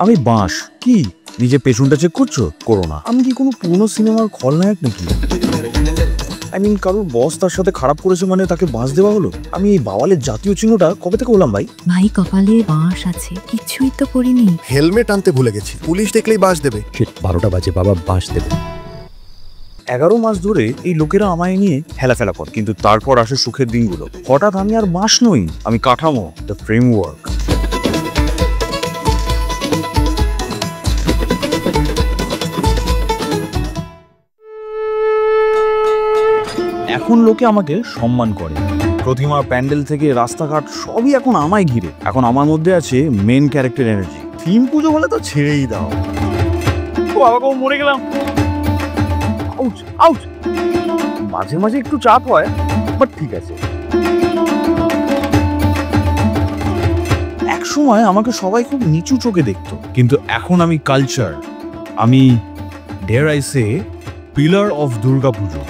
আমি বাঁশ কি নিজে পেছনটা চেক করছো? করো না। আমি কি কোনো পুরনো সিনেমার খলনায়ক নাকি? কারোর বস তার সাথে খারাপ করেছে মানে তাকে বাঁশ দেওয়া হলো? আমি এই বাওয়ালের জাতীয় চিহ্নটা কবে থেকে হলাম ভাই? ভাই কপালে বাঁশ আছে, কিছুই তো করিনি। হেলমেট আনতে ভুলে গেছি, পুলিশ দেখলেই বাস দেবে। 12টা বাজে, বাবা বাস দেবে। 11 মাস ধরে এই লোকেরা আমায় নিয়ে হেলাফেলা করে, কিন্তু তারপর আসে সুখের দিনগুলো। হঠাৎ আমি আর বাঁশ নই, আমি কাঠামো, দ্য ফ্রেমওয়ার্ক। এখন লোকে আমাকে সম্মান করে। প্রতিমা, প্যান্ডেল থেকে রাস্তাঘাট সবই এখন আমায় ঘিরে। এখন আমার মধ্যে আছে মেন ক্যারেক্টার এনার্জি। থিম পুজো বলে তো ছেড়েই দাও। ও বাবা গো, মরে গেলাম। Ouch ouch. মাঝে মাঝে একটু চাপ হয়, বাট ঠিক আছে। এক সময় আমাকে সবাই খুব নিচু চোখে দেখতো, কিন্তু এখন আমি কালচার। আমি dare I say pillar of Durga Puja.